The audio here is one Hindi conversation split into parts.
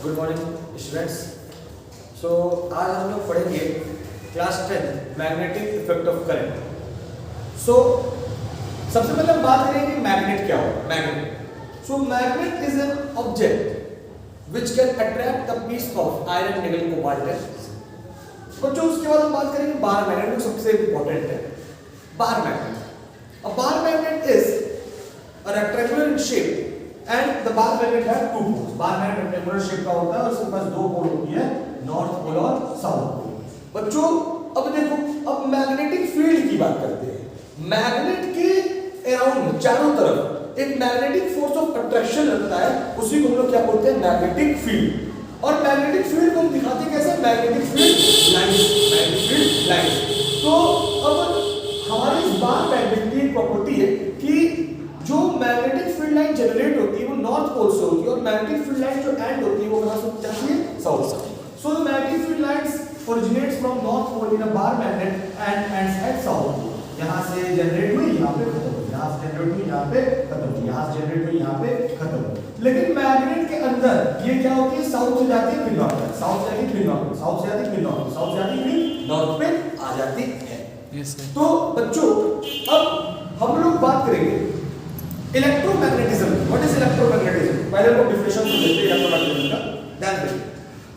Good morning students. सो आज हम लोग पढ़ेंगे class 10 magnetic effect of current. So सबसे पहले हम बात करेंगे कि मैग्नेट क्या होगा। Magnet magnet is an object which can attract the piece of iron nickel cobalt. बच्चों उसके बाद हम बात करेंगे बार मैग्नेट, जो सबसे इंपॉर्टेंट है। Bar magnet, a bar magnet is a rectangular in shape and the bar magnet has two poles. Bar magnet rectangular shape का होता है और उसके पास दो पोल होती है, नॉर्थ पोल और साउथ पोल। बच्चों अब देखो, अब मैग्नेटिक फील्ड की बात करते हैं। मैग्नेट के अराउंड चारों तरफ एक मैग्नेटिक फोर्स ऑफ अट्रैक्शन लगता है, उसी को हम लोग क्या बोलते हैं, मैग्नेटिक फील्ड। और मैग्नेटिक फील्ड को हम दिखाते हैं कैसे, magnetic field lines. Magnetic field lines. तो अब हमारे इस बार मैग्नेट की प्रॉपर्टी है कि जो मैग्नेटिक फील्ड लाइन जनरेट होती है वो नॉर्थ पोल से होती है और मैग्नेटिक फील्ड लाइन जो एंड होती है वो कहां से जाती है, साउथ से। So the magnetic field lines originates from north pole in a bar magnet and ends at south pole. यहां से जनरेट हुई, यहां पे खत्म हुई, यहां से जनरेट हुई, यहां पे खत्म हुई, यहां से जनरेट हुई, यहां पे खत्म हुई। लेकिन मैग्नेट के अंदर ये क्या होती है, साउथ से जाती है फिर नॉर्थ पे, साउथ से जाती है फिर नॉर्थ पे, साउथ से जाती है फिर नॉर्थ पे, साउथ से जाती है फिर नॉर्थ पे आ जाती है। तो बच्चों अब हम लोग बात करेंगे इलेक्ट्रोमैग्नेटिज्म। What is electromagnetism? पहले लोग डिफिनेशन तो देते हैं इलेक्ट्रोमैग्नेटिज्म का, ध्यान दें।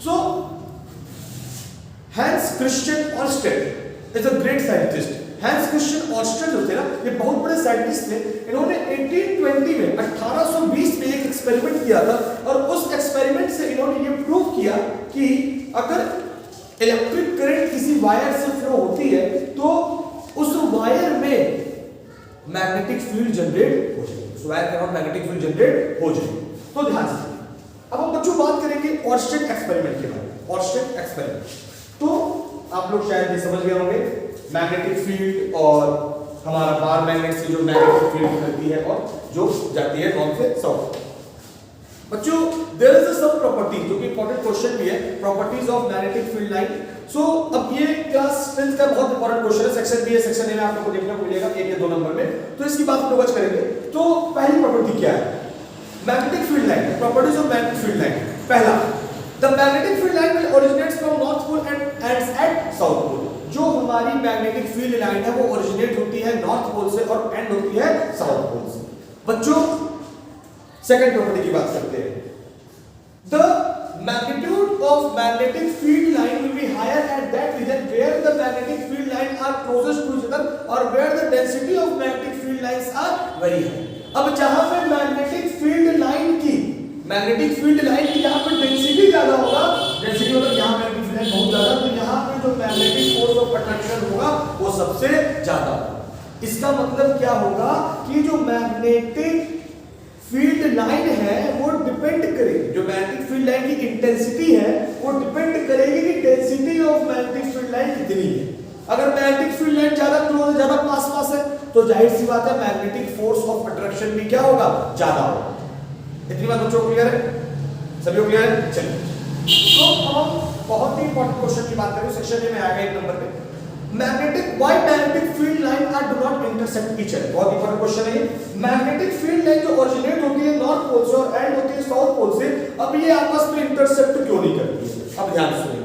So Hans Christian Oersted is a great scientist. Hans Christian Oersted जो थे ना, ये बहुत बड़े साइंटिस्ट थे। इन्होंने 1820 में 1820 में एक एक्सपेरिमेंट किया था और उस एक्सपेरिमेंट से इन्होंने ये प्रूव किया कि अगर इलेक्ट्रिक करंट किसी वायर से फ्लो होती है तो उस वायर में मैग्नेटिक फील्ड जनरेट हो जाएगी, उस वायर के अराउंड मैग्नेटिक फील्ड जनरेट हो जाएगी। तो ध्यान से अब हम बच्चों बात करेंगे ऑर्स्टेड एक्सपेरिमेंट के बारे में। ऑर्स्टेड एक्सपेरिमेंट तो आप लोग शायद ये समझ गए होंगे, मैग्नेटिक फील्ड और हमारा बार मैग्नेट से जो मैग्नेटिक फील्ड निकलती है और जो जाती है नॉर्थ से साउथ। बच्चों देयर इज अ सब प्रॉपर्टी, जो कि इंपॉर्टेंट क्वेश्चन भी है, properties of magnetic field line. So अब ये क्लास 10 का बहुत इंपॉर्टेंट क्वेश्चन है। सेक्शन बी है, सेक्शन ए में आप लोगों को देखने को मिलेगा 1 या 2 नंबर में, तो इसकी बात हम लोग आज करेंगे। तो पहली प्रॉपर्टी क्या है, magnetic field line, properties of magnetic field line. पहला, the magnetic field line will originates from north pole and ends at south pole. जो हमारी मैग्नेटिक फील्ड लाइन है वो ओरिजिनेट होती है नॉर्थ पोल से और एंड होती है साउथ पोल से। बच्चों सेकंड प्रॉपर्टी की बात करते हैं। The magnitude of magnetic field line will be higher at that region where the magnetic field lines are closest to each other or where the density of magnetic field lines are very high। अब जहां पे मैग्नेटिक फील्ड लाइन की जहां पे डेंसिटी ज्यादा होगा, डेंसिटी मतलब यहां मैग्नेटिक फील्ड लाइन बहुत ज्यादा, तो यहां पे जो मैग्नेटिक फोर्स ऑफ अट्रैक्शन होगा वो सबसे ज्यादा होगा। इसका मतलब क्या होगा कि जो मैग्नेटिक फील्ड लाइन है वो डिपेंड करेगी, जो मैग्नेटिक फील्ड लाइन की इंटेंसिटी है वो डिपेंड करेगी कि density of magnetic field line कितनी है। अगर मैग्नेटिक फील्ड लाइन ज्यादा क्लोज है, ज्यादा पास है, तो जाहिर सी बात है मैग्नेटिक फोर्स ऑफ अट्रैक्शन भी क्या होगा, ज्यादा होगा। इतनी बात बच्चों क्लियर है, सभी को क्लियर है? चलिए तो हम बहुत ही इंपॉर्टेंट क्वेश्चन की बात करें, सेक्शन ए में आएगा 1 नंबर पे। why magnetic field line are do not intersect each other। बहुत इंपॉर्टेंट क्वेश्चन है ये। मैग्नेटिक फील्ड लाइन जो ओरिजिनेट होती है नॉर्थ पोल से और एंड होती है साउथ पोल से, अब ये आपस में इंटरसेक्ट क्यों नहीं करती है? अब ध्यान सुनिए,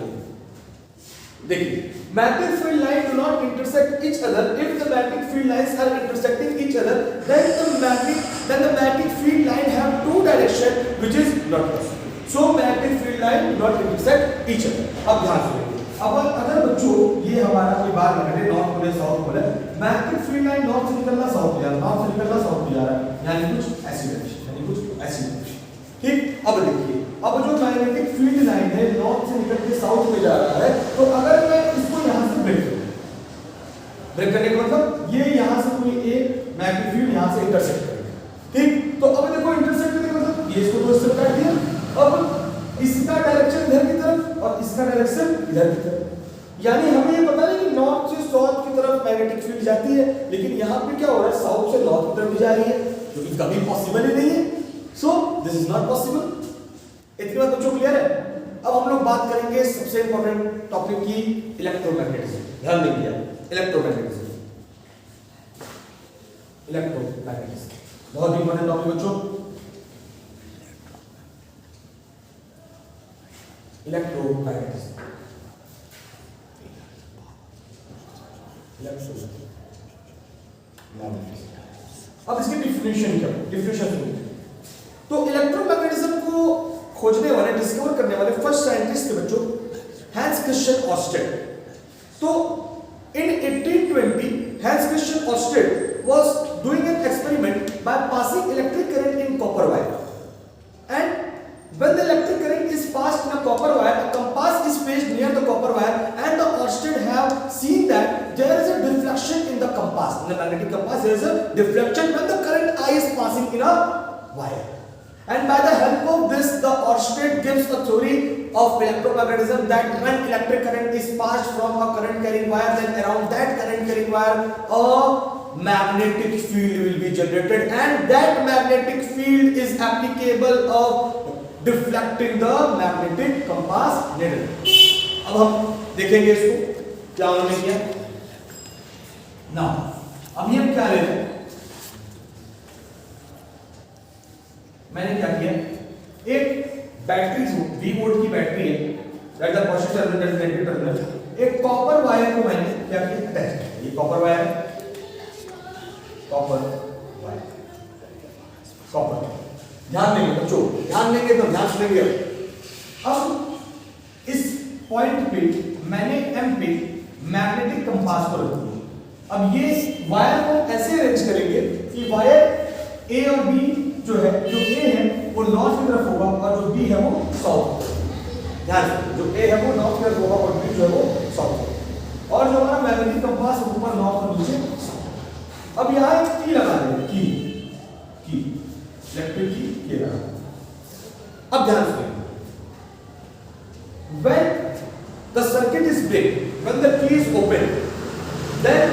देखिए magnetic field line do not intersect each other। if the magnetic field lines are intersecting each other then the magnetic field line have two direction which is not possible। so magnetic field line do not intersect each other। अब ध्यान सुनिए, अब अगर बच्चों ये हमारा कोई बार मैग्नेट नॉर्थ पोल है साउथ पोल है, मैग्नेटिक फील्ड लाइन नॉर्थ से निकलना साउथ जा रहा है, नॉर्थ से निकलना साउथ जा रहा है, यानी कुछ ऐसी डायरेक्शन, यानी कुछ ऐसी डायरेक्शन। ठीक, अब देखिए, अब जो मैग्नेटिक फील्ड लाइन है नॉर्थ से निकल के साउथ में जा रहा है, तो अगर मैं इसको यहां से ब्रेक करने का मतलब ये यहां से कोई एक मैग्नेटिक फील्ड यहां से इंटरसेक्ट करेगा। ठीक, तो अब देखो इंटरसेक्ट करने का मतलब ये इसको तो इससे काट दिया, अब इसका डायरेक्शन इधर की तरफ और इसका डायरेक्शन इधर की तरफ, यानी हमें ये पता नहीं कि नॉर्थ से साउथ की तरफ मैग्नेटिक फील्ड जाती है, लेकिन यहाँ पे क्या हो रहा है, साउथ से नॉर्थ की तरफ भी जा रही है, जो कि कभी पॉसिबल ही नहीं है। So this is not possible. इतनी बात बच्चों क्लियर है? अब हम लोग बात करेंगे सबसे इंपॉर्टेंट टॉपिक की, इलेक्ट्रोमैग्नेटिज्म। ध्यान देंगे आप, इलेक्ट्रोमैग्नेटिज्म बहुत इंपॉर्टेंट टॉपिक बच्चों। इलेक्ट्रोमैग्नेटिज्म। अब इसकी डिफिनेशन क्या है? डिफिनेशन तो इलेक्ट्रोमैग्नेटिज्म को खोजने वाले, डिस्कवर करने वाले फर्स्ट साइंटिस्ट थे बच्चों हैंस क्रिश्चियन ऑर्स्टेड। तो in 1820 Hans Christian Ørsted was doing an experiment by passing electric current in copper wire, and when the electric current is passed in a copper wire, a compass is placed near the copper wire, and the Ørsted have seen that there is a deflection in the compass. In the magnetic compass there is a deflection when the current I is passing in a wire, and by the help of this the Ørsted gives a theory of electromagnetism that when electric current is passed from a current carrying wire, then around that current carrying wire a magnetic field will be generated, and that magnetic field is applicable of deflecting the magnetic compass needle. अब हम देखेंगे इसको क्या उन्होंने किया ना। अभी हम क्या ले रहे हैं, मैंने क्या किया, एक बैटरी 20 वोल्ट की बैटरी है, that the positive terminal negative terminal, एक कॉपर वायर को मैंने क्या किया, अटैच किया। ये कॉपर वायर है, कॉपर वायर, कॉपर। ध्यान देंगे बच्चों, ध्यान देंगे तो ध्यान सुनेंगे। अब इस पॉइंट पे मैंने एम पे मैग्नेटिक कंपास को रख दिया। अब ये वायर को ऐसे अरेंज करेंगे कि वायर ए और बी जो है, जो ए है वो नॉर्थ की तरफ होगा और जो बी है वो साउथ। ध्यान रखिए, जो ए है वो नॉर्थ की तरफ होगा और बी जो है वो साउथ। और जो हमारा मैग्नेटिक कंपास ऊपर नॉर्थ और नीचे साउथ। अब यहाँ एक की लगा देंगे, की इलेक्ट्रिक की ये लगा। अब ध्यान रखिए, when the circuit is break, when the key is open, then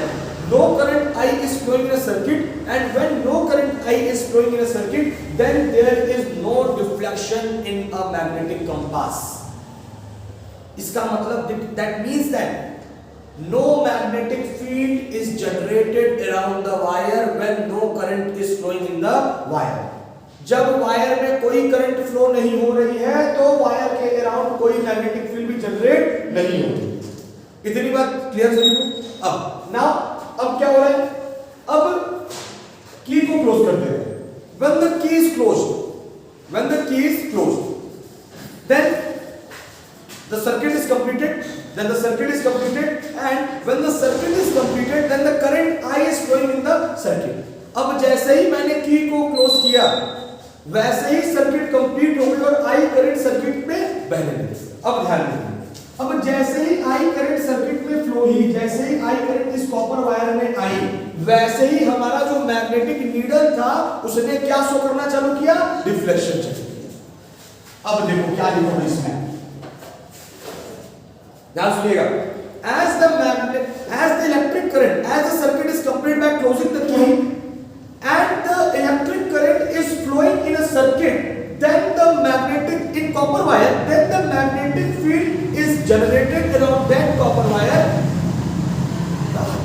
no current I is flowing in a circuit, and when no current I is flowing in a circuit, then there is no deflection in a magnetic compass. इसका मतलब that means that no magnetic field is generated around the wire when no current is flowing in the wire. जब वायर में कोई करंट फ्लो नहीं हो रही है तो वायर के अराउंड कोई मैग्नेटिक फील्ड भी जनरेट नहीं होती। इतनी बात क्लियर सभी को? अब क्या हो रहा है, अब की को क्लोज करते हैं। when the key is closed, then the circuit is completed, and when the circuit is completed, then the current I is flowing in the circuit. अब जैसे ही मैंने की को क्लोज किया वैसे ही सर्किट कंप्लीट हो गई और आई करंट सर्किट में बहने लगी। अब ध्यान देंगे, अब जैसे ही आई करंट सर्किट में फ्लो ही, जैसे ही आई करंट इस कॉपर वायर में आई, वैसे ही हमारा जो मैग्नेटिक नीडल था उसने क्या शो करना चालू किया, डिफ्लेक्शन चालू किया। अब देखो क्या लिखा है इसमें, ध्यान सुनिएगा। as the electric current, as the circuit is completed by closing the key and the electric current is flowing in a circuit, then the magnetic in copper wire, then the magnetic field is generated around that copper wire.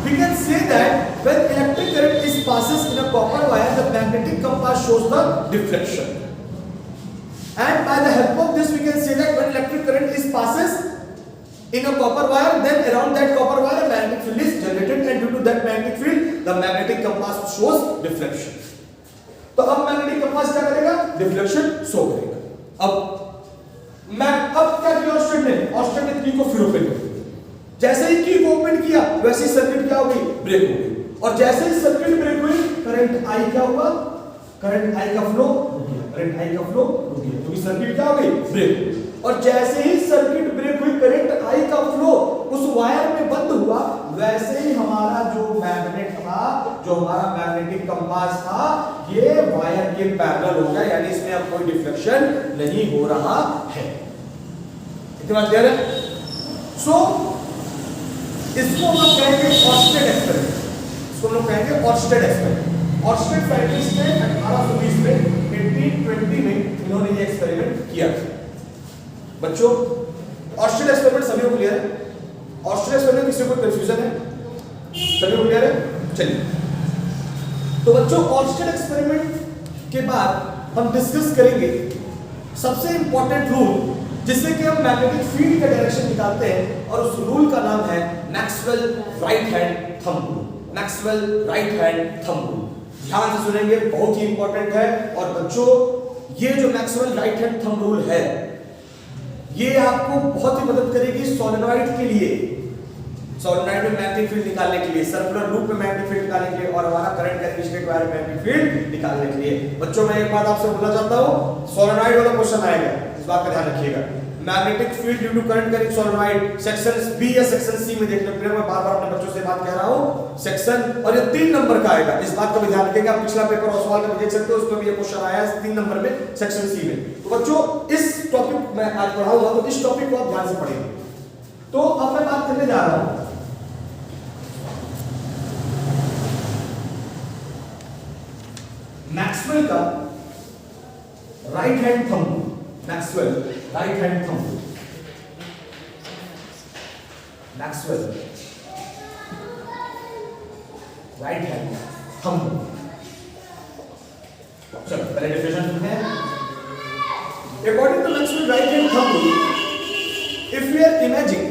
We can say that when electric current is passes in a copper wire, the magnetic compass shows the deflection, and by the help of this we can say that when electric current is passes in a copper wire, then around that copper wire a magnetic field is generated, and due to that magnetic field the magnetic compass shows deflection. तो अब मैग्नेटिक कंपास क्या करेगा, डिफ्लेक्शन शो करेगा। अब क्या किया ऑर्स्टेड ने की को फिर ओपन कर दिया। जैसे ही की को ओपन किया वैसे ही सर्किट क्या हो गई, ब्रेक हो गई, और जैसे ही सर्किट ब्रेक हुई करंट आई क्या हुआ, करंट आई का फ्लो रुक गया, करंट आई का फ्लो रुक गया, क्योंकि सर्किट क्या हो गई, ब्रेक। और जैसे ही सर्किट ब्रेक हुई करंट आई का फ्लो उस वायर में बंद हुआ, वैसे ही हमारा जो मैग्नेट था, जो हमारा मैग्नेटिक कंपास था, ये वायर के पैरेलल हो गया, यानी इसमें अब कोई डिफ्लेक्शन नहीं हो रहा है। इतनी बात क्लियर है? सो इसको हम लोग कहेंगे ऑर्स्टेड एक्सपेरिमेंट, इसको हम लोग कहेंगे ऑर्स्टेड एक्सपेरिमेंट। ऑर्स्टेड साइंटिस्ट ने 1820 में 1820 में इन्होंने ये एक्सपेरिमेंट किया। बच्चों ऑर्स्टेड एक्सपेरिमेंट सभी को क्लियर है? ऑर्स्टेड एक्सपेरिमेंट किसी को कंफ्यूजन है? सभी को क्लियर है? चलिए, तो बच्चों ऑर्स्टेड एक्सपेरिमेंट के बाद हम डिस्कस करेंगे सबसे इंपॉर्टेंट रूल जिससे कि हम मैग्नेटिक फील्ड का डायरेक्शन निकालते हैं, और उस रूल का नाम है Maxwell right hand thumb rule. Maxwell right hand thumb rule, ध्यान से सुनेंगे, बहुत ही इंपॉर्टेंट है। और बच्चों ये जो Maxwell right hand thumb rule है, ये आपको बहुत ही मदद करेगी सोलेनॉइड के लिए, सोलेनॉइड में मैग्नेटिक फील्ड निकालने के लिए, सर्कुलर लूप में मैग्नेटिक फील्ड निकालने के लिए, और हमारा करंट कैरेक्टरिस्टिक वायर में मैग्नेटिक फील्ड निकालने के लिए। बच्चों मैं एक बात आपसे बोलना चाहता हूं, सोलेनॉइड वाला क्वेश्चन आएगा, इस बात का ध्यान रखिएगा। Magnetic field due to current carrying solenoid, section B या सेक्शन सी में देख लो। मैं बार-बार अपने बच्चों से बात कह रहा हूं, सेक्शन, और ये 3 नंबर का आएगा, इस बात का भी ध्यान रखिएगा। पिछला पेपर ओसवाल का भी देख सकते हो, उसमें भी ये क्वेश्चन आया है 3 नंबर में, सेक्शन सी में। तो बच्चों इस टॉपिक मैं आज पढ़ाऊंगा, तो इस टॉपिक को आप ध्यान से पढ़िए। तो अब मैं बात करने जा रहा हूं मैक्सवेल का right hand thumb, Maxwell right hand thumb, Maxwell right hand thumb. चलो पहले डेफिनेशन सुनते हैं। According to Maxwell right hand thumb rule, if we are imaging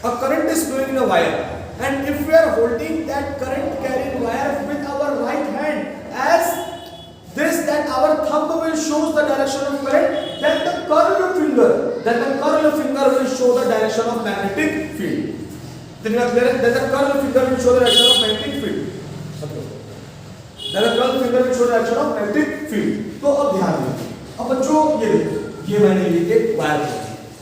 a current is flowing in a wire, and if we are holding that current carrying wire with our right hand as this, that our thumb will show the direction of current, then the curved finger will show the direction of magnetic field. Then the curved finger will show the direction of magnetic field. Then the curved finger will show the direction of magnetic field. तो अब ध्यान दीजिए। अब बच्चों ये देखो, ये मैंने ये एक वायर ली।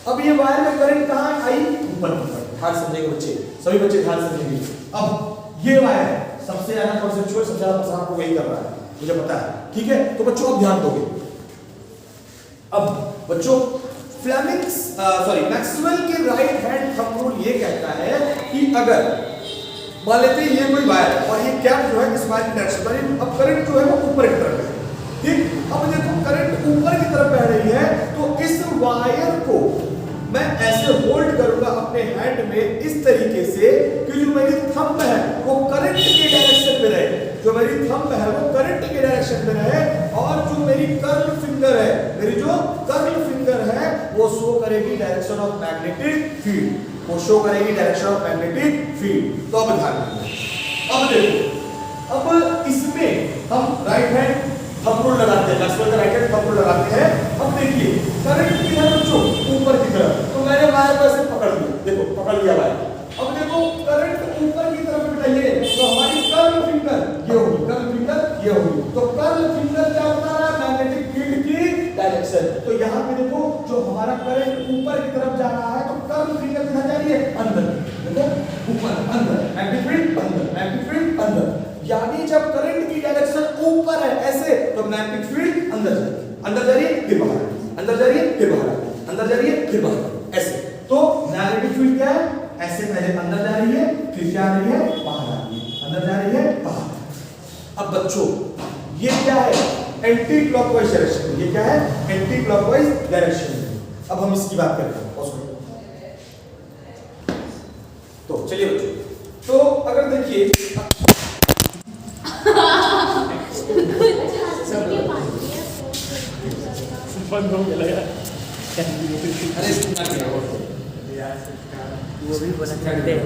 अब ये वायर में करंट कहाँ आई? ऊपर की तरफ। ध्यान समझेंगे बच्चे, सभी बच्चे ध्यान समझेंगे। अब ये वायर है, सबसे ज्यादा कॉन्सेप्चुअल, सबसे ज्यादा पसंद आपको वही कर रहा है, मुझे पता है, ठीक है। तो बच्चों अब ध्यान दोगे। अब बच्चों मैक्सवेल के राइट हैंड थंब रूल ये कहता है कि अगर मान लेते हैं ये कोई वायर है और ये कैप जो है इस वायर की डायरेक्शन पर, अब करंट जो है वो ऊपर की तरफ है, ठीक। अब देखो करंट ऊपर की तरफ बह रही है, तो इस वायर को मैं ऐसे होल्ड करूंगा अपने हैंड में इस तरीके से कि जो मेरी थंब है वो करंट के डायरेक्शन में रहे, जो मेरी थंब है वो करंट के डायरेक्शन में रहे, और जो मेरी कर्ल फिंगर है, मेरी जो कर्ल फिंगर है वो शो करेगी डायरेक्शन ऑफ मैग्नेटिक फील्ड, वो शो करेगी डायरेक्शन ऑफ मैग्नेटिक फील्ड। तो अब ध्यान दीजिए, अब देखो, अब इसमें हम राइट हैंड थंब रूल लगाते हैं, मैक्सवेल का राइट हैंड थंब रूल लगाते हैं। अब देखिए करंट की है बच्चों ऊपर की तरफ, तो मैंने वायर को ऐसे पकड़ लिया, देखो पकड़ लिया वायर। अब देखो करंट ऊपर की तरफ बिठाइए, तो हमारी कर्ल फिंगर ये होगी, कर्ल फिंगर ये होगी, तो कर्ल फिंगर क्या बता रहा है? मैग्नेटिक फील्ड की डायरेक्शन। तो यहाँ पे देखो जो हमारा करंट ऊपर की तरफ जा रहा है, तो कर्ल फिंगर किधर जा रही है? अंदर, देखो ऊपर, अंदर, मैग्नेटिक फील्ड अंदर, मैग्नेटिक फील्ड अंदर। यानी जब करंट की डायरेक्शन ऊपर है ऐसे, तो मैग्नेटिक फील्ड अंदर जा रही है, अंदर जा रही है फिर बाहर, अंदर जा रही है फिर बाहर, अंदर जा रही है फिर बाहर, ऐसे। तो मैग्नेटिक फील्ड क्या है? ऐसे पहले अंदर जा रही है, फिर क्या आ रही है? बाहर आ रही है, अंदर जा रही है बाहर। अब बच्चों ये क्या है? Anti clockwise direction. ये क्या है? Anti clockwise direction. अब हम इसकी बात करते हैं। तो चलिए बच्चों, तो अगर देखिए बंद हो गया, अरे वो भी बना करते हैं।